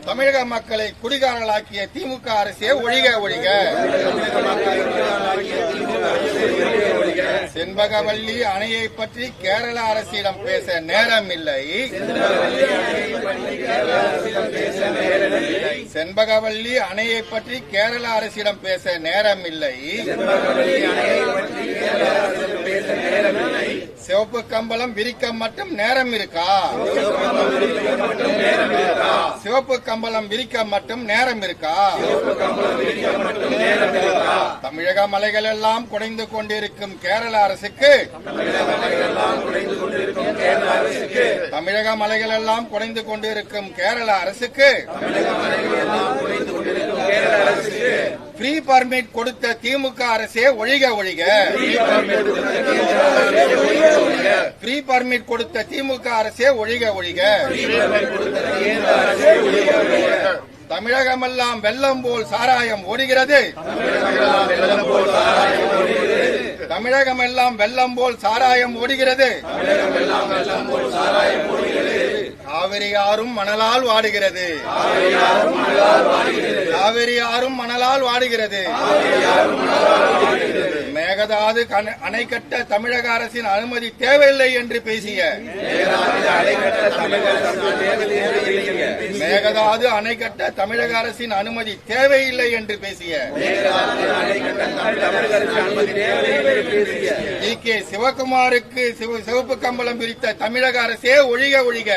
தமிழக மக்களை குடிகாரர்களாக்கிய திமுக அரசே ஒழிக ஒழிக. செண்பகவல்லி அணையை பற்றி கேரள அரசிடம் பேச நேரம் இல்லை. செண்பகவல்லி அணையை பற்றி கேரள அரசிடம் பேச நேரம் இல்லை. சிவப்பு கம்பளம் விரிக்க மட்டும் நேரம் இருக்கா? சிவப்பு கம்பளம் விரிக்க மட்டும் நேரம் இருக்கா? தமிழக மலைகள் எல்லாம் குடைந்து கொண்டிருக்கும் கேரள அரசுக்கு தமிழக மலைகள் எல்லாம் குடைந்து கொண்டிருக்கும் கேரள அரசுக்கு ஃப்ரீ பர்மிட் கொடுத்த திமுக அரசே ஒழிக ஒழிக. ஃப்ரீ பர்மிட் கொடுத்த திமுக அரசே ஒழிக ஒழிக. தமிழகமெல்லாம் வெள்ளம் போல் சாராயம் ஓடுகிறது. தமிழகமெல்லாம் வெள்ளம் போல் சாராயம் ஓடுகிறது. காவிரி ஆறும் மணலால் வாடுகிறது. காவிரி ஆறும் மணலால் வாடுகிறது. மேகதாது அணை கட்ட தமிழக அரசின் அனுமதி தேவையில்லை என்று பேசிய மேகதாது அணை கட்ட தமிழக அரசின் அனுமதி தேவையில்லை என்று பேசிய டி.கே. சிவகுமாருக்கு சிவப்பு கம்பளம் விரித்த தமிழக அரசே ஒழிக ஒழிக.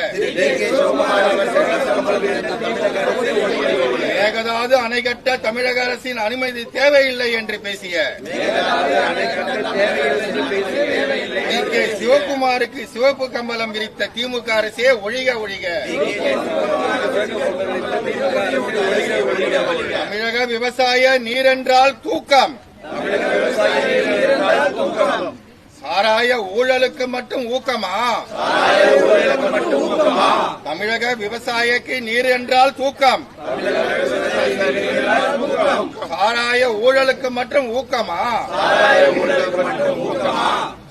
மேகதாது அணை கட்ட தமிழக அரசின் அனுமதி தேவையில்லை என்று பேசிய டி.கே. சிவகுமாருக்கு சிவப்பு கம்பளம் விரித்த திமுக அரசே ஒழிக ஒழிக. தமிழக விவசாய நீரென்றால் தூக்கம். சாராய ஊழலுக்கு மட்டும் ஊக்கமா? தமிழக விவசாயிக்கு நீர் என்றால் தூக்கம். சாராய ஊழலுக்கு மட்டும் ஊக்கமா?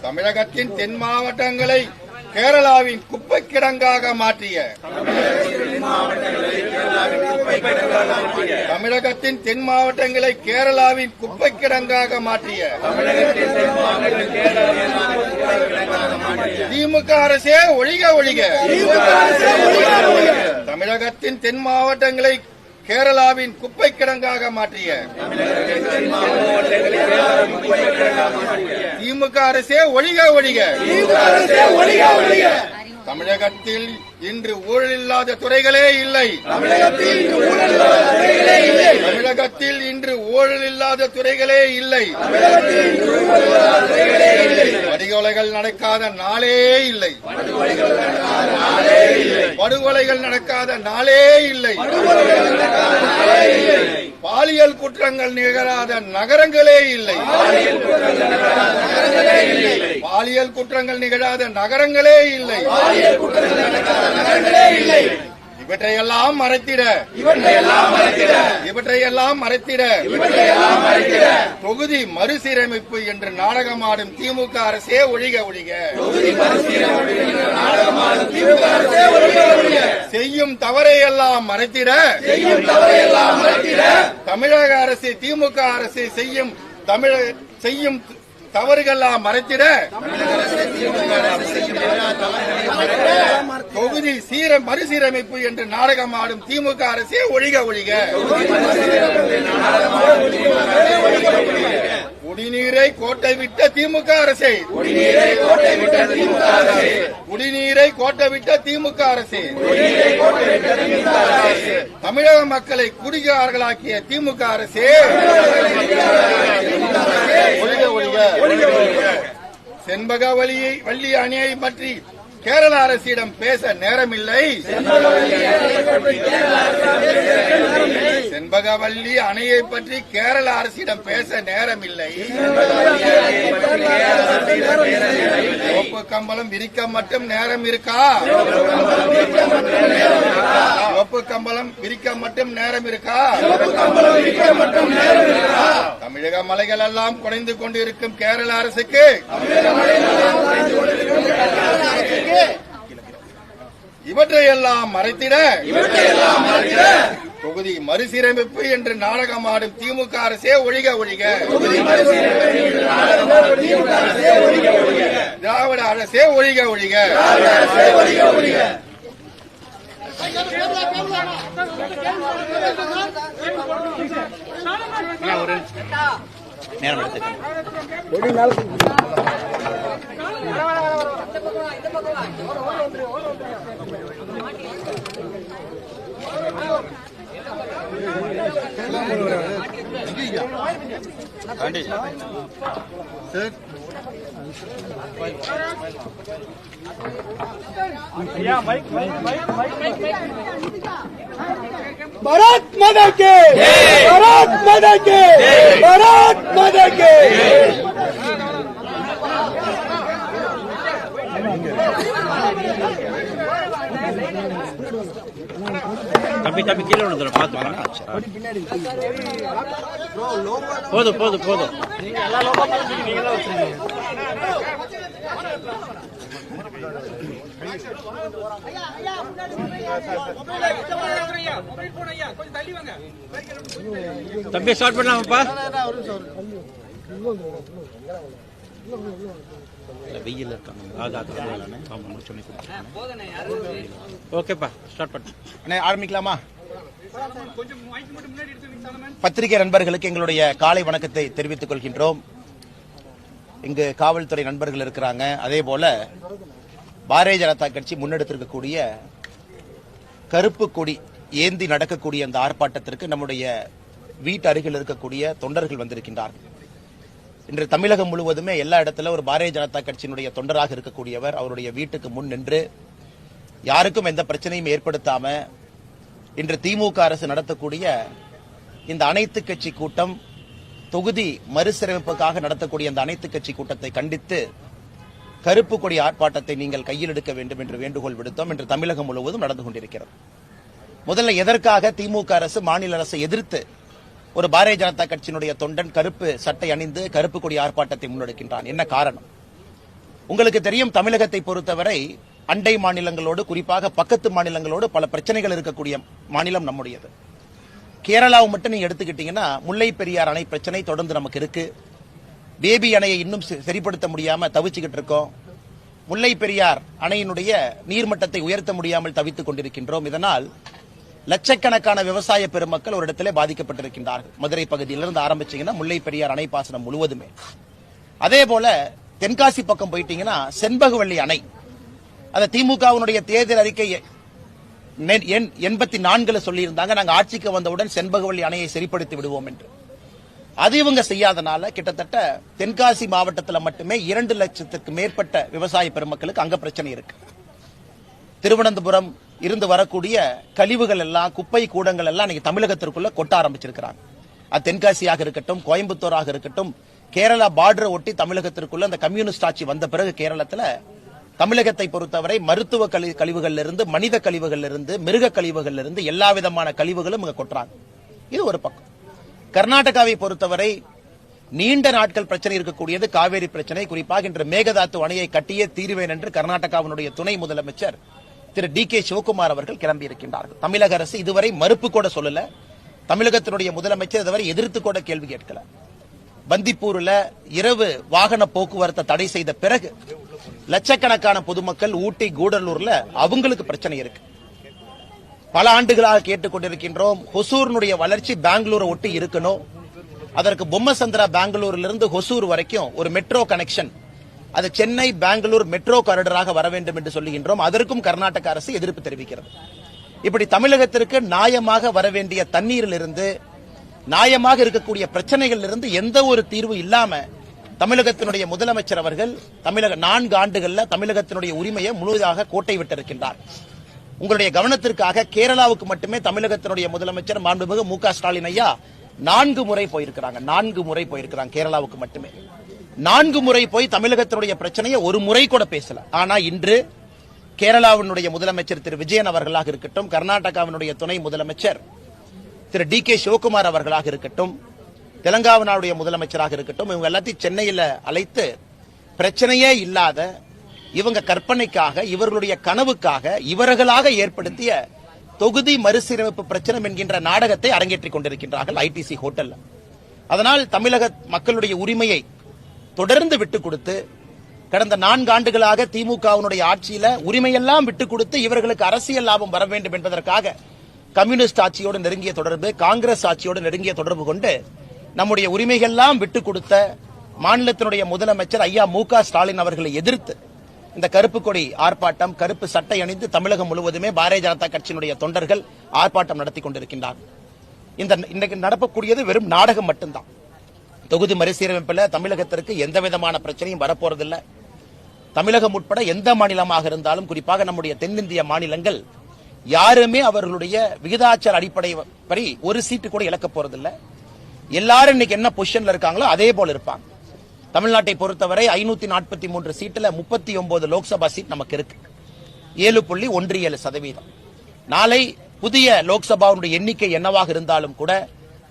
தமிழகத்தின் தென் மாவட்டங்களை கேரளாவின் குப்பை கிடங்காக மாற்றிய தமிழகத்தின் தென் மாவட்டங்களை கேரளாவின் குப்பை கிடங்காக மாற்றிய திமுக அரசே ஒழிக ஒழிக. தமிழகத்தின் தென் மாவட்டங்களை கேரளாவின் குப்பை கிடங்காக மாற்றிய திமுக அரசே ஒழிக ஒழிக. தமிழகத்தில் இன்று ஊழல் இல்லாத துறைகளே இல்லை. தமிழகத்தில் இன்று ஊழல் இல்லாத துறைகளே இல்லை. படுகொலைகள் நடக்காத நாளே இல்லை. படுகொலைகள் நடக்காத நாளே இல்லை. பாலியல் குற்றங்கள் நிகழாத நகரங்களே இல்லை. பாலியல் குற்றங்கள் நிகழாத நகரங்களே இல்லை. இவற்றையெல்லாம் மறைத்திட தொகுதி மறுசீரமைப்பு என்று நாடகமாடும் திமுக அரசே ஒழிக ஒழிக. செய்யும் தவறையெல்லாம் மறைத்திட தமிழக அரசு திமுக அரசு செய்யும் தவறுகள்லாம் மறைத்திட தொகுதி மறுசீரமைப்பு என்று நாடகமாடும் திமுக அரசே ஒழிக ஒழிக. குடிநீரை கோட்டை விட்ட திமுக அரசே குடிநீரை கோட்டை விட்ட திமுக அரசே தமிழக மக்களை குடிகாரர்களாக்கிய திமுக அரசே ஒழிக ஒழிக. செண்பகவல்லி அணையை பற்றி கேரள அரசிடம் பேச நேரமில்லை. செண்பகவல்லி அணையை பற்றி கேரள அரசிடம் பேச நேரமில்லை. சிவப்பு கம்பளம் விரிக்க மட்டும் நேரம் இருக்கா? சிவப்பு கம்பளம் விரிக்க மட்டும் நேரம் இருக்கா? தமிழக மலைகள் எல்லாம் குடைந்து கொண்டிருக்கும் கேரள அரசுக்கு இவற்றையெல்லாம் மறைத்திட தொகுதி மறுசீரமைப்பு என்று நாடகமாடும் திமுக அரசே ஒழிக ஒழிக, திராவிட அரசே ஒழிக ஒழிக. भारत माता के, भारत माता के, भारत माता के. தம்பி கீழே விழுந்துற பார்த்து வாங்க. போதும் போதும் போதும். தம்பி ஸ்டார்ட் பண்ணலாமாப்பா? வெயில் இருக்காங்க. ஓகேப்பா ஸ்டார்ட் பண்ண ஆரம்பிக்கலாமா? பத்திரிகை நண்பர்களுக்கு எங்களுடைய காலை வணக்கத்தை தெரிவித்துக் கொள்கின்றோம். இங்கு காவல்துறை நண்பர்கள் இருக்கிறாங்க. அதே போல பாரதிய ஜனதா கட்சி முன்னெடுத்திருக்கக்கூடிய கருப்பு கொடி ஏந்தி நடக்கக்கூடிய அந்த ஆர்ப்பாட்டத்திற்கு நம்முடைய வீட்டு அருகில் இருக்கக்கூடிய தொண்டர்கள் வந்திருக்கின்றார்கள். இன்று தமிழகம் முழுவதுமே எல்லா இடத்துல ஒரு பாரதிய ஜனதா கட்சியினுடைய தொண்டராக இருக்கக்கூடியவர் அவருடைய வீட்டுக்கு முன் நின்று யாருக்கும் எந்த பிரச்சனையும் ஏற்படுத்தாம இன்று திமுக அரசு நடத்தக்கூடிய இந்த அனைத்து கட்சி கூட்டம், தொகுதி மறுசீரமைப்புக்காக நடத்தக்கூடிய இந்த அனைத்து கட்சி கூட்டத்தை கண்டித்து கருப்பு கொடி ஆர்ப்பாட்டத்தை நீங்கள் கையில் எடுக்க வேண்டும் என்று வேண்டுகோள் விடுத்தோம். இன்று தமிழகம் முழுவதும் நடந்து கொண்டிருக்கிறது. முதல்ல எதற்காக திமுக அரசு மாநில அரசை எதிர்த்து ஒரு பாரதிய ஜனதா கட்சியினுடைய தொண்டன் கருப்பு சட்டை அணிந்து கருப்பு கொடி ஆர்ப்பாட்டத்தை முன்னெடுக்கின்றான்? என்ன காரணம்? உங்களுக்கு தெரியும், தமிழகத்தை பொறுத்தவரை அண்டை மாநிலங்களோடு, குறிப்பாக பக்கத்து மாநிலங்களோடு பல பிரச்சனைகள் இருக்கக்கூடிய மாநிலம் நம்முடையது. கேரளாவை மட்டும் நீங்க எடுத்துக்கிட்டீங்கன்னா முல்லை பெரியார் அணை பிரச்சனை தொடர்ந்து நமக்கு இருக்கு. பேபி அணையை இன்னும் சரிப்படுத்த முடியாம தவிச்சுக்கிட்டு இருக்கோம். முல்லை பெரியார் அணையினுடைய நீர்மட்டத்தை உயர்த்த முடியாமல் தவித்துக் கொண்டிருக்கின்றோம். இதனால் லட்சக்கணக்கான விவசாய பெருமக்கள் ஒரு இடத்திலே பாதிக்கப்பட்டிருக்கின்றார்கள். மதுரை பகுதியிலிருந்து ஆரம்பிச்சீங்கன்னா முல்லை பெரியார் அணை பாசனம் முழுவதுமே. அதே போல தென்காசி பக்கம் போயிட்டீங்கன்னா செண்பகவல்லி அணை, அந்த திமுகவினுடைய தேர்தல் அறிக்கை 84 சொல்லியிருந்தாங்க, நாங்க ஆட்சிக்கு வந்தவுடன் செண்பகவல்லி அணையை சரிப்படுத்தி விடுவோம் என்று. அது இவங்க செய்யாதனால கிட்டத்தட்ட தென்காசி மாவட்டத்தில் மட்டுமே 2 லட்சத்துக்கு மேற்பட்ட விவசாய பெருமக்களுக்கு அங்க பிரச்சனை இருக்கு. திருவனந்தபுரம் இருந்து வரக்கூடிய கழிவுகள் எல்லாம், குப்பை கூடங்கள் எல்லாம் இன்னைக்கு தமிழகத்திற்குள்ள கொட்ட ஆரம்பிச்சிருக்கிறாங்க. அது தென்காசியாக இருக்கட்டும், கோயம்புத்தூராக இருக்கட்டும், கேரளா பார்டரை ஒட்டி தமிழகத்திற்குள்ள அந்த கம்யூனிஸ்ட் ஆட்சி வந்த பிறகு கேரளத்துல தமிழகத்தை பொறுத்தவரை மருத்துவ கழிவுகள் இருந்து, மனித கழிவுகள் இருந்து, மிருக கழிவுகள் இருந்து எல்லா விதமான கழிவுகளும் இங்க கொட்டுறாங்க. இது ஒரு பக்கம். கர்நாடகாவை பொறுத்தவரை நீண்ட நாட்கள் பிரச்சனை இருக்கக்கூடியது காவேரி பிரச்சனை. குறிப்பாக இன்று மேகதாத்து அணையை கட்டியே தீருவேன் என்று கர்நாடகாவினுடைய துணை முதலமைச்சர் திரு DK சிவகுமார் அவர்கள் கிளம்பி இருக்கின்றார்கள். தமிழக அரசு இதுவரை மறுப்பு கூட சொல்லல. தமிழகத்தினுடைய முதலமைச்சர் இதுவரை எதிர்த்து கூட கேள்வி கேட்கல. பந்திப்பூர்ல இரவு வாகன போக்குவரத்தை தடை செய்த பிறகு லட்சக்கணக்கான பொதுமக்கள் ஊட்டி, கூடலூர்ல அவங்களுக்கு பிரச்சனை இருக்கு. பல ஆண்டுகளாக கேட்டுக்கொண்டிருக்கின்றோம், ஹொசூர்னுடைய வளர்ச்சி பெங்களூரை ஒட்டி இருக்கணும். அதற்கு பொம்மசந்திரா பெங்களூரிலிருந்து ஹொசூர் வரைக்கும் ஒரு மெட்ரோ கனெக்ஷன், அது சென்னை பெங்களூர் மெட்ரோ காரிடராக வர வேண்டும் என்று சொல்லுகின்றோம். அதற்கும் கர்நாடக அரசு எதிர்ப்பு தெரிவிக்கிறது. இப்படி தமிழகத்திற்கு நியாயமாக வர வேண்டிய தண்ணீரிலிருந்து, நியாயமாக இருக்கக்கூடிய பிரச்சனைகள் இருந்து எந்த ஒரு தீர்வு இல்லாம தமிழகத்தினுடைய முதலமைச்சர் அவர்கள் 4 ஆண்டுகள்ல தமிழகத்தினுடைய உரிமையை முழுவதாக கோட்டை விட்டிருக்கின்றார். உங்களுடைய கவனத்திற்காக கேரளாவுக்கு மட்டுமே தமிழகத்தினுடைய முதலமைச்சர் மாண்புமிகு MK ஸ்டாலின் ஐயா 4 முறை போயிருக்கிறாங்க. 4 முறை போயிருக்கிறாங்க கேரளாவுக்கு மட்டுமே. 4 முறை போய் தமிழகத்தினுடைய பிரச்சனையை ஒரு முறை கூட பேசல. ஆனா இன்று கேரளாவினுடைய முதலமைச்சர் திரு விஜயன் அவர்களாக இருக்கட்டும், கர்நாடகாவினுடைய துணை முதலமைச்சர் திரு DK சிவகுமார் அவர்களாக இருக்கட்டும், தெலங்கானாவுடைய முதலமைச்சராக இருக்கட்டும், இவங்க எல்லாத்தையும் சென்னையில் அழைத்து பிரச்சனையே இல்லாத இவங்க கற்பனைக்காக, இவர்களுடைய கனவுக்காக, இவர்களாக ஏற்படுத்திய தொகுதி மறுசீரமைப்பு பிரச்சனை என்கின்ற நாடகத்தை அரங்கேற்றிக் கொண்டிருக்கின்றார்கள் ஐடிசி ஹோட்டல்ல. அதனால் தமிழக மக்களுடைய உரிமையை தொடர்ந்து விட்டுக் கொடுத்து, கடந்த 4 ஆண்டுகளாக திமுகவினுடைய ஆட்சியில உரிமையெல்லாம் விட்டுக் கொடுத்து இவர்களுக்கு அரசியல் லாபம் வர வேண்டும் என்பதற்காக கம்யூனிஸ்ட் ஆட்சியோடு நெருங்கிய தொடர்பு, காங்கிரஸ் ஆட்சியோடு நெருங்கிய தொடர்பு கொண்டு நம்முடைய உரிமைகள்லாம் விட்டுக் கொடுத்த மாநிலத்தினுடைய முதலமைச்சர் ஐயா மு.க. ஸ்டாலின் அவர்களை எதிர்த்து இந்த கருப்பு கொடி ஆர்ப்பாட்டம், கருப்பு சட்டை அணிந்து தமிழகம் முழுவதுமே பாரதிய ஜனதா கட்சியினுடைய தொண்டர்கள் ஆர்ப்பாட்டம் நடத்தி கொண்டிருக்கின்றார்கள். இன்றைக்கு நடக்கக்கூடியது வெறும் நாடகம் மட்டும்தான். தொகுதி மறுசீரமைப்பில் தமிழகத்திற்கு எந்த விதமான பிரச்சனையும் வரப்போறதில்லை. தமிழகம் உட்பட எந்த மாநிலமாக இருந்தாலும், குறிப்பாக நம்முடைய தென்னிந்திய மாநிலங்கள் யாருமே அவர்களுடைய விகிதாச்சார அடிப்படை படி ஒரு சீட்டு கூட இழக்க போறதில்லை. எல்லாரும் இன்னைக்கு என்ன பொசிஷன்ல இருக்காங்களோ அதே போல இருப்பாங்க. தமிழ்நாட்டை பொறுத்தவரை 543 சீட்டுல 39 லோக்சபா சீட் நமக்கு இருக்கு. 7.17%. நாளை புதிய லோக்சபாவுடைய எண்ணிக்கை என்னவாக இருந்தாலும் கூட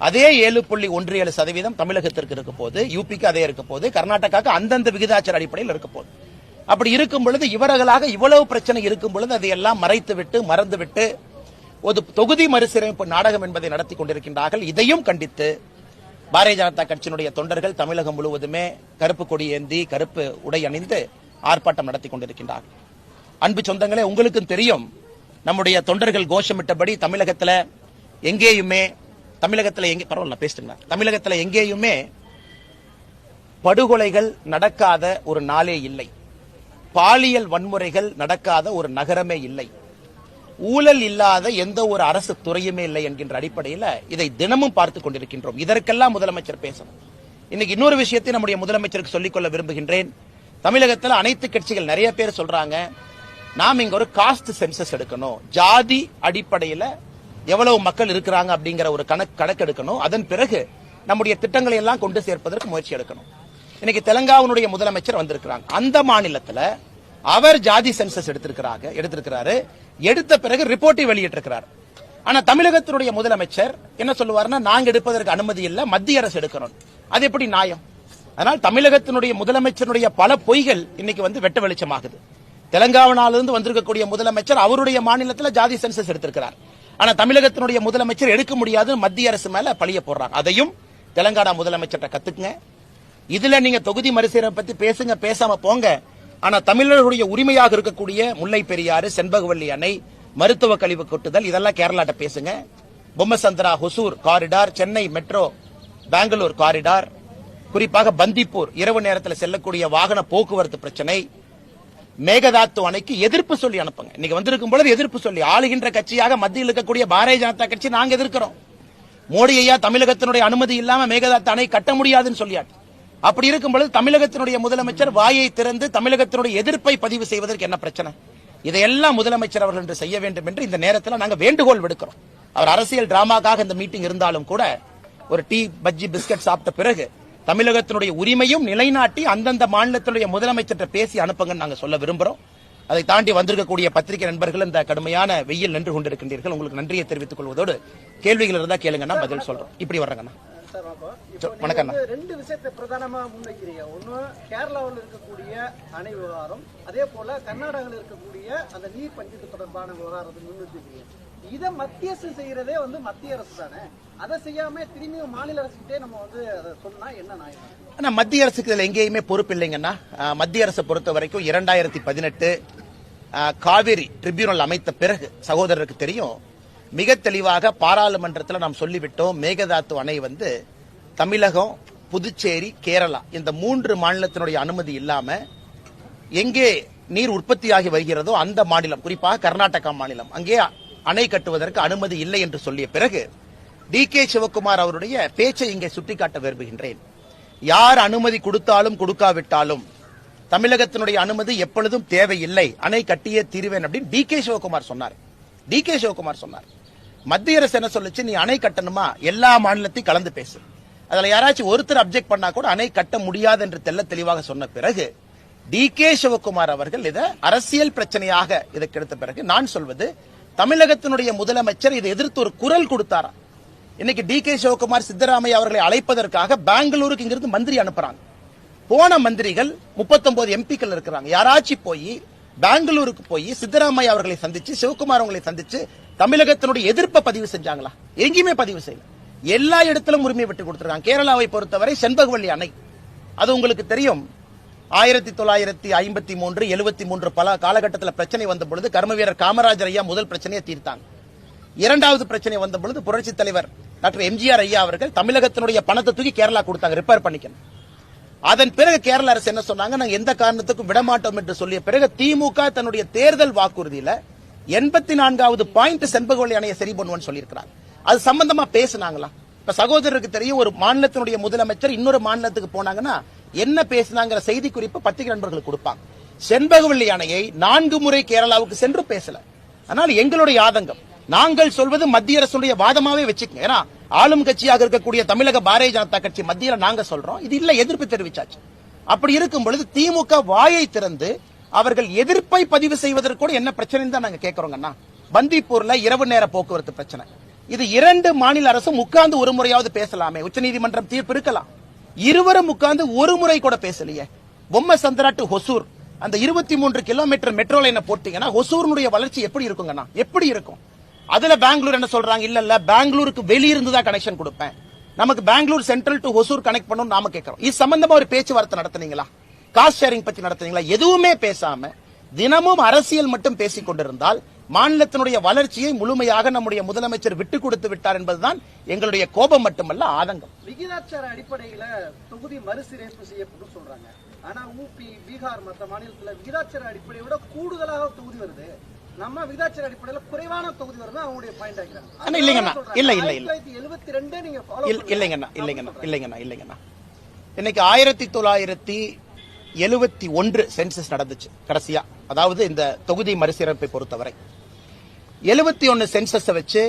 அதே 7.17% தமிழகத்திற்கு இருக்க போது, யூபிக்கு அதே இருக்க போது, கர்நாடகாவுக்கு அந்தந்த விகிதாச்சார அடிப்படையில் இருக்க போது. அப்படி இருக்கும் பொழுது இவர்களாக இவ்வளவு பிரச்சனை இருக்கும் பொழுது அதையெல்லாம் மறைத்துவிட்டு மறந்துவிட்டு ஒரு தொகுதி மறுசீரமைப்பு நாடகம் என்பதை நடத்தி கொண்டிருக்கின்றார்கள். இதையும் கண்டித்து பாரதிய ஜனதா கட்சியினுடைய தொண்டர்கள் தமிழகம் முழுவதுமே கருப்பு கொடி ஏந்தி, கருப்பு உடை அணிந்து ஆர்ப்பாட்டம் நடத்தி கொண்டிருக்கின்றார்கள். அன்பு சொந்தங்களே, உங்களுக்கும் தெரியும், நம்முடைய தொண்டர்கள் கோஷமிட்டபடி தமிழகத்தில் எங்கேயுமே படுகொலைகள் நடக்காத ஒரு நாளே இல்லை. பாலியல் வன்முறைகள் நடக்காத ஒரு நகரமே இல்லை. ஊழல் இல்லாத எந்த ஒரு அரசு துறையுமே இல்லை என்கின்ற அடிப்படையில் இதை தினமும் பார்த்துக் கொண்டிருக்கின்றோம். இதற்கெல்லாம் முதலமைச்சர் பேசணும். இன்னைக்கு இன்னொரு விஷயத்தை நம்முடைய முதலமைச்சருக்கு சொல்லிக்கொள்ள விரும்புகின்றேன். தமிழகத்தில் அனைத்து கட்சிகள் நிறைய பேர் சொல்றாங்க, நாம் இங்க ஒரு காஸ்ட் சென்சஸ் எடுக்கணும், ஜாதி அடிப்படையில் எவ்வளவு மக்கள் இருக்கிறாங்க அப்படிங்கிற ஒரு கணக்கு எடுக்கணும், அதன் பிறகு நம்முடைய திட்டங்களை எல்லாம் கொண்டு சேர்ப்பதற்கு முயற்சி எடுக்கணும். இன்னைக்கு தெலங்கானாவுடைய முதலமைச்சர் வந்திருக்கிறாங்க. அந்த மாநிலத்தில் அவர் ஜாதி சென்சஸ் எடுத்திருக்கிறாரு. எடுத்த பிறகு ரிப்போர்ட்டை வெளியிட்டிருக்கிறார். ஆனா தமிழகத்தினுடைய முதலமைச்சர் என்ன சொல்லுவாருன்னா, நாங்க எடுப்பதற்கு அனுமதி இல்ல, மத்திய அரசு எடுக்கணும். அது எப்படி நியாயம்? அதனால் தமிழகத்தினுடைய முதலமைச்சருடைய பல பொய்கள் இன்னைக்கு வெட்ட வெளிச்சமாகுது. தெலங்கானாவிலிருந்து வந்திருக்கக்கூடிய முதலமைச்சர் அவருடைய மாநிலத்தில் ஜாதி சென்சஸ் எடுத்திருக்கிறார். ஆனா தமிழகத்தினுடைய முதலமைச்சர் எடுக்க முடியாது, மத்திய அரசு மேல பழிய போடுறாங்க. அதையும் தெலங்கானா முதலமைச்சர்கிட்ட கத்துக்குங்க. இதுல நீங்க தொகுதி மறுசீரமைப்பு பத்தி பேசுங்க, பேசாம போங்க. ஆனா தமிழர்களுடைய உரிமையாக இருக்கக்கூடிய முல்லை பெரியாறு, செண்பகவல்லி அணை, மருத்துவ கழிவு கொட்டுதல், இதெல்லாம் கேரளாட்ட பேசுங்க. Bommasandra Hosur corridor, Chennai metro Bangalore corridor, குறிப்பாக பந்திப்பூர் இரவு நேரத்தில் செல்லக்கூடிய வாகன போக்குவரத்து பிரச்சனை, மேகதாத்து அணைக்கு எதிர்ப்பு சொல்லி அனுப்புங்க. இன்னைக்கு வந்திருக்கும் பொழுது எதிர்ப்பு சொல்லி, ஆளுகின்ற கட்சியாக மத்தியில் இருக்கக்கூடிய பாரதிய ஜனதா கட்சி நாங்க எதிர்க்கிறோம். மோடி ஐயா தமிழகத்தினுடைய அனுமதி இல்லாம மேகதாத்து அணை கட்ட முடியாதுன்னு சொல்லியாட்டு. அப்படி இருக்கும் பொழுது தமிழகத்தினுடைய முதலமைச்சர் வாயை திறந்து தமிழகத்தினுடைய எதிர்ப்பை பதிவு செய்வதற்கு என்ன பிரச்சனை? இதையெல்லாம் முதலமைச்சர் அவர்கள் என்று செய்ய வேண்டும் என்று இந்த நேரத்தில் நாங்கள் வேண்டுகோள் விடுக்கிறோம். அவர் அரசியல் டிராமாக்காக இந்த மீட்டிங் இருந்தாலும் கூட ஒரு டீ, பஜ்ஜி, பிஸ்கட் சாப்பிட்ட பிறகு தமிழகத்தினுடைய உரிமையும் நிலைநாட்டி அந்தந்த மாநிலத்தினுடைய முதலமைச்சர் பேசி அனுப்புங்கன்னு நாங்கள் சொல்ல விரும்புகிறோம். அதை தாண்டி வந்திருக்கக்கூடிய பத்திரிகை நண்பர்கள் இந்த கடுமையான வெயில் நின்று கொண்டிருக்கின்றீர்கள். உங்களுக்கு நன்றியை தெரிவித்துக் கொள்வதோடு கேள்விகள் இருந்தா கேளுங்கன்னா பதில் சொல்றோம். இப்படி வர்றாங்கண்ணா. வணக்கம். 2 விஷயத்தை பிரதானமா முன்வைக்கிறீங்க. ஒன்னு கேரளாவில் இருக்கக்கூடிய அணை விவகாரம், அதே போல கர்நாடகாவில் இருக்கக்கூடிய அந்த நீர் பங்கீட்டு தொடர்பான விவகாரத்தை முன்வைக்கிறீங்க. இதை மத்திய அரசு செய்யறதே மத்திய அரசு தானே, அதை செய்யாம திரும்பி மாநில அரசுகிட்டே நம்ம அதை சொன்னா என்ன நியாயம்? ஆனா மத்திய அரசுக்கு இதுல எங்கேயுமே பொறுப்பு இல்லைங்கன்னா. மத்திய அரசை பொறுத்த வரைக்கும் 2018 காவிரி ட்ரிபியூனல் அமைத்த பிறகு சகோதரருக்கு தெரியும், மிக தெளிவாக பாராளுமன்றத்தில் நாம் சொல்லிவிட்டோம், மேகதாத்து அணை தமிழகம், புதுச்சேரி, கேரளா இந்த 3 மாநிலத்தினுடைய அனுமதி இல்லாம எங்கே நீர் உற்பத்தியாகி வருகிறதோ அந்த மாநிலம், குறிப்பாக கர்நாடகா மாநிலம், அங்கே அணை கட்டுவதற்கு அனுமதி இல்லை என்று சொல்லிய பிறகு டி.கே. சிவகுமார் அவருடைய பேச்சை இங்கே சுட்டிக்காட்ட விரும்புகின்றேன். யார் அனுமதி கொடுத்தாலும் கொடுக்காவிட்டாலும் தமிழகத்தினுடைய அனுமதி எப்பொழுதும் தேவையில்லை, அணை கட்டியே தீர்வேன் அப்படின்னு டி.கே. சிவகுமார் சொன்னார். டி.கே. சிவகுமார் சொன்னார். மத்திய அரசு என்ன சொல்லுச்சு, நீ அணை கட்டணுமா எல்லா மாநிலத்தையும் கலந்து பேசு, அதுல யாராச்சும் ஒருத்தர் அப்செக்ட் பண்ணா கூட அணை கட்ட முடியாது என்று தெல்ல தெளிவாக சொன்ன பிறகு டி.கே. சிவகுமார் அவர்கள் இதை அரசியல் பிரச்சனையாக இதற்கு எடுத்த பிறகு நான் சொல்வது, தமிழகத்தினுடைய முதலமைச்சர் இதை எதிர்த்து ஒரு குரல் கொடுத்தாரா? இன்னைக்கு டி.கே. சிவகுமார் சித்தராமையா அவர்களை அழைப்பதற்காக பெங்களூருக்கு இங்கிருந்து மந்திரி அனுப்புறாங்க. போன மந்திரிகள் 39 எம்பிக்கள் இருக்கிறாங்க. யாராச்சும் போய் பெங்களூருக்கு போய் சித்தராமையா அவர்களை சந்திச்சு, சிவகுமார் அவர்களை சந்திச்சு தமிழகத்தினுடைய எதிர்ப்பை பதிவு செஞ்சாங்களா? எங்கேயுமே பதிவு செய்யல. எல்லா இடத்திலும் உரிமை விட்டு கொடுத்திருக்காங்க. கேரளாவை பொறுத்தவரை செண்பகவல்லி அணை, அது உங்களுக்கு தெரியும், 1953, 73 பல காலகட்டத்தில் பிரச்சனை வந்த பொழுது கர்மவீரர் காமராஜர் ஐயா முதல் பிரச்சனையை தீர்த்தாங்க. இரண்டாவது பிரச்சனை வந்த பொழுது புரட்சி தலைவர் டாக்டர் எம்ஜிஆர் ஐயா அவர்கள் தமிழகத்தினுடைய பணத்தை தூக்கி கேரளா கொடுத்தாங்க, ரிப்பேர் பண்ணிக்கணும். அதன் பிறகு கேரள அரசு என்ன சொன்னாங்க, நாங்க எந்த காரணத்துக்கும் விடமாட்டோம் என்று சொல்லிய பிறகு திமுக தன்னுடைய தேர்தல் வாக்குறுதியில 84வது பாயிண்ட் செண்பகவல்லி அணையை சரி பண்ணுவோம்னு சொல்லியிருக்கிறாங்க. அது சம்பந்தமா பேசினாங்களா? இப்ப சகோதரருக்கு தெரியும், ஒரு மாநிலத்தினுடைய முதலமைச்சர் இன்னொரு மாநிலத்துக்கு போனாங்கன்னா என்ன பேசினாங்கிற செய்தி குறிப்பு பத்திரிகை நண்பர்களுக்கு கொடுப்பாங்க. செண்பகவல்லி அணையை 4 முறை கேரளாவுக்கு சென்று பேசல. அதனால எங்களுடைய ஆதங்கம், நாங்கள் சொல்வது மத்திய அரசுடைய வாதமாவே வச்சுக்கங்க. ஏன்னா ஆளும் கட்சியாக இருக்கக்கூடிய தமிழக பாரதிய ஜனதா கட்சி மத்தியில நாங்க சொல்றோம், இது இல்ல எதிர்ப்பு தெரிவிச்சாச்சு. அப்படி இருக்கும் பொழுது திமுக வாயை திறந்து அவர்கள் எதிர்ப்பை பதிவு செய்வதற்கு கூட என்ன பிரச்சனை தான் நாங்க கேட்கிறோங்கன்னா, பந்திப்பூர்ல இரவு நேர போக்குவரத்து பிரச்சனை, இது 2 மாநில அரசும் உட்கார்ந்து ஒரு முறையாவது பேசலாமே. உச்சநீதிமன்றம் தீர்ப்பு இருக்கலாம், இருவரும் உட்கார்ந்து ஒரு முறை கூட பேசலையே. பொம்மை சந்திரா டு ஹொசூர் அந்த 23 கிலோமீட்டர் மெட்ரோ லைனை போட்டீங்கன்னா ஹொசூருடைய வளர்ச்சி எப்படி இருக்குங்கன்னா, எப்படி இருக்கும்? அதுல பெங்களூர் என்ன சொல்றாங்க, இல்ல பெங்களூருக்கு வெளியிருந்து தான் கனெக்ஷன் கொடுப்பேன், நமக்கு Bangalore central to Hosur connect பண்ணணும் நாம கேட்கிறோம். இது சம்பந்தமா ஒரு பேச்சுவார்த்தை நடத்துனீங்களா? காஸ்ட் ஷேரிங் பத்தி நடத்துனீங்களா? எதுவுமே பேசாம தினமும் அரசியல் மட்டும் பேசிக் கொண்டிருந்தால் மாநிலத்தினுடைய வளர்ச்சியை முழுமையாக நம்முடைய முதலமைச்சர் விட்டுக் கொடுத்து விட்டார் என்பதுதான் எங்களுடைய கோபம் மட்டுமல்ல, ஆதங்கம். விகிதாச்சார அடிப்படையில தொகுதி மறுசீரமைப்பு செய்யப்படும் சொல்றாங்க. ஆனா ஊபி, பீகார் மற்ற மாநிலத்துல விகிதாச்சார அடிப்படையை விட கூடுதலாக தொகுதி வருது, நம்ம விகிதாச்சார அடிப்படையில குறைவான தொகுதி வருது அவங்களுடைய பாயிண்ட் ஆகிறாங்க. இல்லைங்கண்ணா, இல்ல 1972 நீங்க ஃபாலோ இல்லைங்கண்ணா. இன்னைக்கு 1971 சென்சஸ் நடந்துச்சு கடைசியா, அதாவது இந்த தொகுதி மறுசீரமைப்பை பொறுத்தவரை 71 சென்சஸ் வச்சு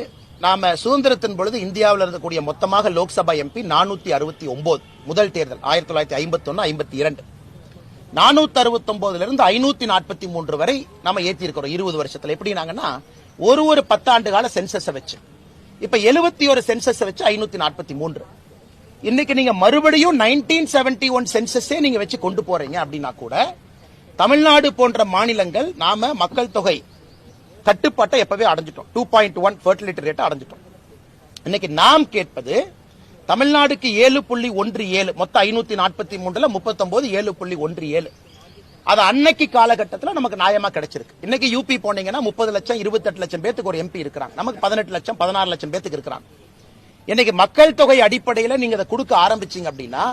நாம சுதந்திரத்தின் பொழுது இந்தியாவில் இருக்கக்கூடிய மொத்தமாக லோக்சபா எம்பி 469. முதல் தேர்தல் 1951-52 469 இருந்து 543 வரை நாம ஏத்தி இருக்கிறோம் 20 வருஷத்துல. எப்படினாங்கன்னா ஒரு 10 ஆண்டு கால சென்சஸ் வச்சு, இப்ப 71 சென்சஸ் வச்சு 543. இன்னைக்கு நீங்க மறுபடியும் 1971 சென்சஸே நீங்க வச்சு கொண்டு போறீங்க அப்படின்னா கூட தமிழ்நாடு போன்ற மாநிலங்கள் நாம மக்கள் தொகை கட்டுப்பாட்டை எப்பவே அடைஞ்சிட்டோம். 2.1 ஃபெர்டிலிட்டி ரேட் அடைஞ்சிட்டோம். இன்னைக்கு நாம் கேட்பது தமிழ்நாடுக்கு 7.17, மொத்தம் 543ல 39 7.17. அது அன்னைக்கு காலகட்டத்தில் நமக்கு நியாயமா கிடைச்சிருக்கு. இன்னைக்கு யூபி போனீங்கன்னா 30 லட்சம் 28 லட்சம் பேத்துக்கு ஒரு எம்பி இருக்கிறாங்க, நமக்கு 18 லட்சம் 16 லட்சம் பேத்துக்கு இருக்கிறாங்க. இன்னைக்கு மக்கள் தொகை அடிப்படையில் நீங்க அதை கொடுக்க ஆரம்பிச்சீங்க அப்படின்னா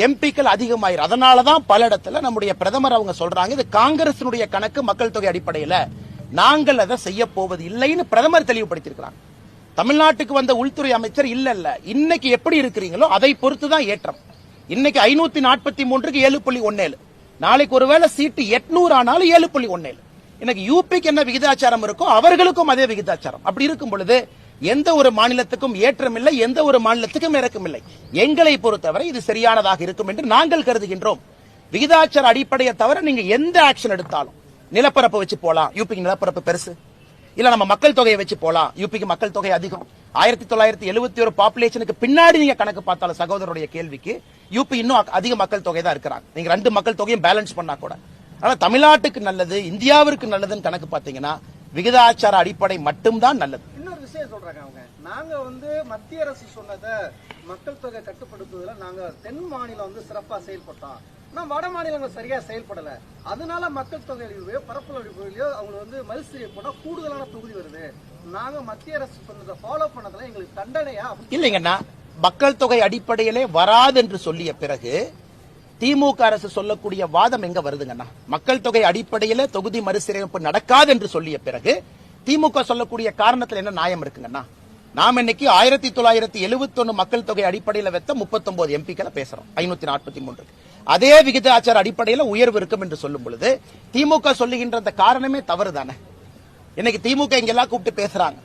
எம்பிக்கள் அதிகமாயிரும். அதனாலதான் பல இடத்துல நம்முடைய பிரதமர் அவங்க சொல்றாங்க, இது காங்கிரசினுடைய கணக்கு, மக்கள் தொகை அடிப்படையில் நாங்கள் அதை செய்ய போவது இல்லைன்னு பிரதமர் தெளிவுபடுத்தியிருக்கிறாங்க. தமிழ்நாட்டுக்கு வந்த உள்துறை அமைச்சர் இல்ல இன்னைக்கு எப்படி இருக்கிறீங்களோ அதை பொறுத்துதான் ஏற்றம். இன்னைக்கு 543க்கு 7.17, நாளைக்கு ஒருவேளை சீட்டு 800 ஆனாலும் 7.17. இன்னைக்கு யூபிக்கு என்ன விகிதாச்சாரம் இருக்கோ அவர்களுக்கும் அதே விகிதாச்சாரம். அப்படி இருக்கும் பொழுது எந்த ஒரு மாநிலத்துக்கும் ஏற்றம் இல்லை, எந்த ஒரு மாநிலத்துக்கும் இறக்கம் இல்லை. எங்களை பொறுத்தவரை இது சரியானதாக இருக்கும் என்று நாங்கள் கருதுகின்றோம். விகிதாச்சார அடிப்படையை தவிர நீங்க எந்த ஆக்ஷன் எடுத்தாலும், நிலப்பரப்பு வச்சு போலாம், யூபிக்கு நிலப்பரப்பு பெருசு, இல்ல நம்ம மக்கள் தொகையை வச்சு போலாம், யூபிக்கு மக்கள் தொகை அதிகம். 1971 பாப்புலேஷனுக்கு பின்னாடி நீங்க கணக்கு பார்த்தாலும் சகோதரருடைய கேள்விக்கு யூபி இன்னும் அதிக மக்கள் தொகை தான் இருக்கிறாங்க. நீங்க 2 மக்கள் தொகையும் பேலன்ஸ் பண்ணா கூட. ஆனா தமிழ்நாட்டுக்கு நல்லது, இந்தியாவிற்கு நல்லதுன்னு கணக்கு பார்த்தீங்கன்னா விகிதாச்சார அடிப்படை மட்டும்தான் நல்லது. இன்னொரு விஷயம் சொல்றாங்க அவங்க, நாங்க மத்திய அரசு சொன்னதை மக்கள் தொகை கட்டுப்படுத்துவதில் நாங்க தென் மாநிலம் சிறப்பா செயல்பட்டோம், நான் வட மாநிலங்கள் சரியா செயல்படல, அதனால மக்கள் தொகை அழிவையோ பரப்பல் அழிவையோ அவங்க மறுசீரமைப்பு போனா கூடுதலான தொகுதி வருது, நாங்க மத்திய அரசு சொன்னதை ஃபாலோ பண்ணதுல எங்களுக்கு தண்டனையா? இல்லைங்கண்ணா, மக்கள் தொகை அடிப்படையிலே வராது என்று சொல்லிய பிறகு திமுக அரசு சொல்லக்கூடிய வாதம் எங்க வருதுங்கண்ணா? மக்கள் தொகை அடிப்படையில தொகுதி மறுசீரமைப்பு நடக்காது என்று சொல்லிய பிறகு திமுக சொல்லக்கூடிய காரணத்தில் என்ன நியாயம் இருக்குங்கண்ணா? நாம் இன்னைக்கு 1971 மக்கள் தொகை அடிப்படையில் வைத்த 39 எம்பிக்களை பேசுறோம் 543. அதே விகிதாச்சார அடிப்படையில் உயர்வு இருக்கும் என்று சொல்லும் பொழுது திமுக சொல்லுகின்ற அந்த காரணமே தவறு தானே. இன்னைக்கு திமுக இங்கெல்லாம் கூப்பிட்டு பேசுறாங்க,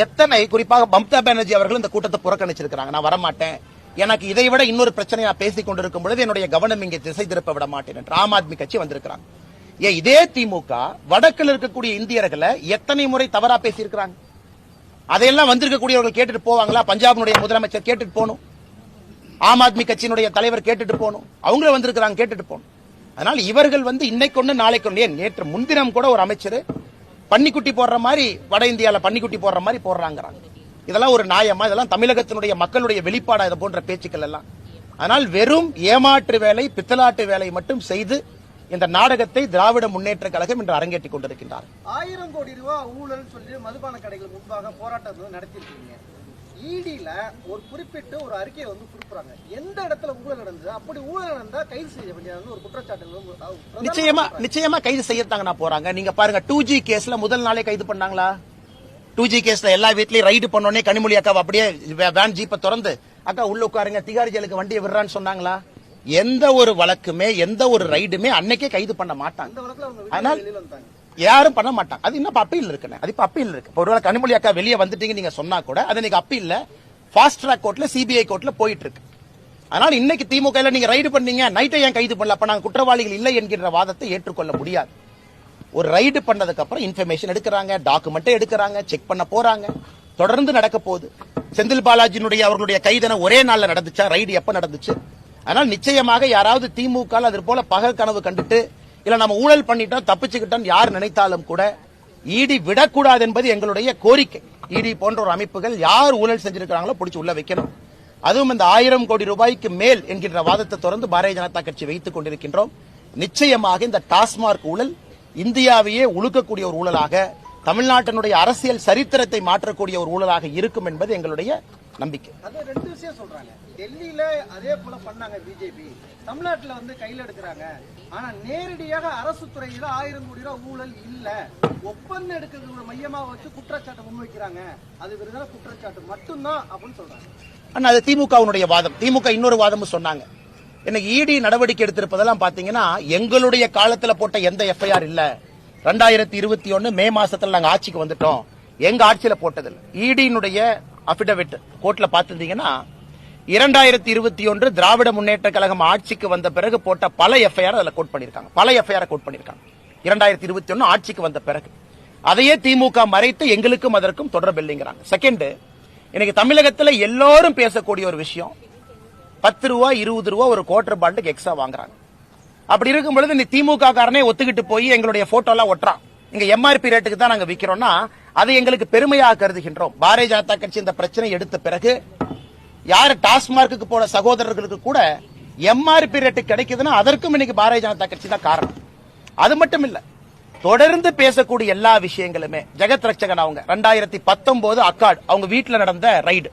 எத்தனை குறிப்பாக மம்தா பானர்ஜி அவர்கள் இந்த கூட்டத்தை புறக்கணிச்சிருக்கிறாங்க. நான் வரமாட்டேன், எனக்கு இதை விட இன்னொரு பிரச்சனையா பேசிக் கொண்டிருக்கும் பொழுது என்னுடைய கவனம் இங்கே திசை திருப்ப விட மாட்டேன் என்று ஆம் ஆத்மி கட்சி வந்திருக்கிறாங்க. இதே திமுக வடக்கில் இருக்கக்கூடிய இந்தியர்களை எத்தனை முறை தவறா பேசியிருக்கிறாங்க. அதையெல்லாம் வந்திருக்கக்கூடியவர்கள் கேட்டுட்டு போவாங்களா? பஞ்சாபினுடைய முதலமைச்சர் கேட்டுட்டு போகணும். ஆம் ஆத்மி கட்சியினுடைய தலைவர் கேட்டுட்டு போகணும், அவங்களும் வந்திருக்கிறாங்க கேட்டுட்டு போகணும். அதனால இவர்கள் இன்னைக்கு ஒண்ணு நாளைக்கு ஒண்ணு, நேற்று முன்தினம் கூட ஒரு அமைச்சர் பன்னிக்குட்டி போடுற மாதிரி வட இந்தியால பன்னிக்குட்டி போடுற மாதிரி போடுறாங்க. இதெல்லாம் ஒரு நியாயமா? இதெல்லாம் தமிழகத்தினுடைய மக்களுடைய வெளிப்பாடா இது போன்ற பேச்சுக்கள் எல்லாம்? ஆனால் வெறும் ஏமாற்று வேலை, பித்தலாட்டு வேலை மட்டும் செய்து இந்த நாடகத்தை திராவிட முன்னேற்ற கழகம் இன்று அரங்கேற்றிக் கொண்டிருக்கின்றார். 1000 கோடி ரூபாய் ஊழல் சொல்லி மதுபான கடைகள் முன்பாக போராட்டம் நடத்திருக்கீங்க. ஈடில ஒரு குறிப்பிட்ட ஒரு அறிக்கையை கொடுக்குறாங்க, எந்த இடத்துல ஊழல் நடந்தது, அப்படி ஊழல் நடந்தா கைது செய்ய வேண்டியது ஒரு குற்றச்சாட்டு நிச்சயமா கைது செய்யத்தாங்க போறாங்க. நீங்க பாருங்க, 2G கேஸ்ல முதல் நாளே கைது பண்ணாங்களா? 2G கேஸ்ல எல்லா வீட்லயும் ரைடு பண்ணோடனே கனிமொழி அக்கா அப்படியே வேன் ஜீப்பை திறந்து அக்கா உள்ள உட்காருங்க திகாரி ஜெயிலுக்கு வண்டியை விடுறான்னு சொன்னாங்களா? எந்த ஒரு வழக்குமே எந்த ஒரு ரைடுமே அன்னைக்கே கைது பண்ண மாட்டாங்க. ஆனால் யாரும் பண்ண மாட்டாங்க. அது இன்னும் அப்பீல் இருக்குன்னு, அது இப்ப அப்பீல் இருக்கு. ஒருவேளை கனிமொழி அக்கா வெளியே வந்துட்டீங்க நீங்க சொன்னா கூட அது இன்னைக்கு அப்பீல்ல ஃபாஸ்ட் ட்ராக் கோர்ட்ல சிபிஐ கோர்ட்ல போயிட்டு இருக்கு. அதனால இன்னைக்கு திமுக நீங்க ரைடு பண்ணீங்க, நைட்டை ஏன் கைது பண்ணல, அப்ப நாங்க குற்றவாளிகள் இல்லை என்கின்ற வாதத்தை ஏற்றுக்கொள்ள முடியாது. ஒரு ரைடு பண்ணதுக்கு அப்புறம் இன்ஃபர்மேஷன் எடுக்கிறாங்க, டாக்குமெண்ட் எடுக்கிறாங்க, செக் பண்ண போறாங்க, தொடர்ந்து நடக்க போகுது. செந்தில் பாலாஜியினுடைய அவர்களுடைய கைதன ஒரே நாள்ல நடந்துச்சா? ரைடு எப்ப நடந்துச்சு? அதனால் நிச்சயமாக யாராவது திமுக அது போல பகல் கனவு கண்டுட்டு இல்ல நம்ம ஊழல் பண்ணிட்டோம் தப்பிச்சுக்கிட்டோம் யார் நினைத்தாலும் கூட ஈடி விடக்கூடாது என்பது எங்களுடைய கோரிக்கை. ஈடி போன்ற ஒரு அமைப்புகள் யார் ஊழல் செஞ்சிருக்கிறாங்களோ பிடிச்சு உள்ள வைக்கணும். அதுவும் இந்த 1000 கோடி ரூபாய்க்கு மேல் என்கின்ற வாதத்தை தொடர்ந்து பாரதிய ஜனதா கட்சி வைத்துக் கொண்டிருக்கின்றோம். நிச்சயமாக இந்த டாஸ்மாக் ஊழல் இந்தியாவையே உழுக்கக்கூடிய ஒரு ஊழலாக, தமிழ்நாட்டினுடைய அரசியல் சரித்திரத்தை மாற்றக்கூடிய ஒரு ஊழலாக இருக்கும் என்பது எங்களுடைய நம்பிக்கை. அது ரெண்டு விஷயம் சொல்றாங்க. டெல்லியில அதே போல பண்ணாங்க பிஜேபி, தமிழ்நாட்டுல கையில எடுக்கிறாங்க. ஆனா நேரடியாக அரசு துறையில 1000 கோடி ரூபாய் ஊழல் இல்ல, ஒப்பந்தம் எடுக்கிறது ஒரு மையமா வச்சு குற்றச்சாட்டு முன்வைக்கிறாங்க. அது விருதான குற்றச்சாட்டு மட்டும்தான் அப்படின்னு சொல்றாங்க. ஆனா அது திமுகவுடைய வாதம். திமுக இன்னொரு வாதமும் சொன்னாங்க. இன்னைக்கு ஈடி நடவடிக்கை எடுத்திருப்பதெல்லாம் பாத்தீங்கன்னா எங்களுடைய காலத்துல போட்ட எந்த எஃப்ஐஆர் இல்ல. 2021 மே மாசத்துல நாங்க ஆட்சிக்கு வந்துட்டோம், எங்க ஆட்சியில போட்டதில்லை. ஈடியினுடைய அபிடவிட் கோர்ட்ல பாத்துட்டீங்கன்னா 2021 திராவிட முன்னேற்ற கழகம் ஆட்சிக்கு வந்த பிறகு போட்ட பல எஃப்ஐஆர் அதுல கோட் பண்ணிருக்காங்க. 2021 ஆட்சிக்கு வந்த பிறகு அதையே திமுக மறைத்து எங்களுக்கும் அதற்கும் தொடர்பு இல்லைங்கிறாங்க. செகண்ட், இன்னைக்கு தமிழகத்தில் எல்லாரும் பேசக்கூடிய ஒரு விஷயம், 10 ரூபா 20 ரூபா ஒரு குவார்டர் பாண்டுக்கு எக்ஸ்ட்ரா வாங்குறாங்க. அப்படி இருக்கும் பொழுது இந்த திமுக காரனே ஒத்துக்கிட்டு போய் எங்களுடைய போட்டோ எல்லாம் ஒட்டுறான், இங்க எம்ஆர்பி ரேட்டுக்கு தான் நாங்க விக்கிறோம்னா அதை எங்களுக்கு பெருமையாக கருதுகின்றோம். பாரதிய ஜனதா கட்சி இந்த பிரச்சனை எடுத்த பிறகு யாரு டாஸ்மார்க்கு போன சகோதரர்களுக்கு கூட எம்ஆர்பி ரேட்டு கிடைக்குதுன்னா அதற்கும் இன்னைக்கு பாரதிய ஜனதா கட்சி தான் காரணம். அது மட்டும் இல்ல, தொடர்ந்து பேசக்கூடிய எல்லா விஷயங்களுமே ஜெகத் ரட்சகன் அவங்க 2019 அக்காட் அவங்க வீட்டுல நடந்த ரைடு,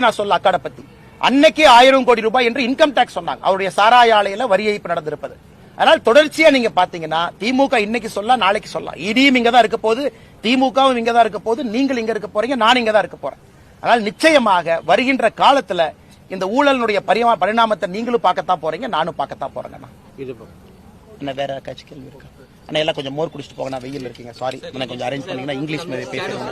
நான் சொல்ல அக்காட பத்தி, அன்னைக்கு 1000 கோடி ரூபாய் என்று இன்கம் டாக்ஸ் சொன்னாங்க. அவருடைய சாராய ஆலையில வரி ஏய்ப்பு நடந்திருப்பது. அதனால் தொடர்ச்சியா நீங்க பாத்தீங்கன்னா திமுக இன்னைக்கு சொல்லலாம் நாளைக்கு சொல்லலாம், இடியும் இங்க தான் இருக்க போது, திமுகவும் இங்க தான் இருக்க போது, நீங்கள் இங்க இருக்க போறீங்க, நான் இங்க தான் இருக்க போறேன். அதனால் நிச்சயமாக வருகின்ற காலத்துல இந்த ஊழலுடைய பரிணாமத்தை நீங்களும் பார்க்கத்தான் போறீங்க, நானும் பார்க்கத்தான் போறேங்க. என்ன வேற கட்சி கேள்வி இருக்கா? ஆனா எல்லாம் கொஞ்சம் மோர் குடிச்சிட்டு போங்க, நான் வெயில் இருக்கீங்க, சாரி, கொஞ்சம் அரேஞ்ச் பண்ணீங்கன்னா இங்கிலீஷ் பேசுறேன்.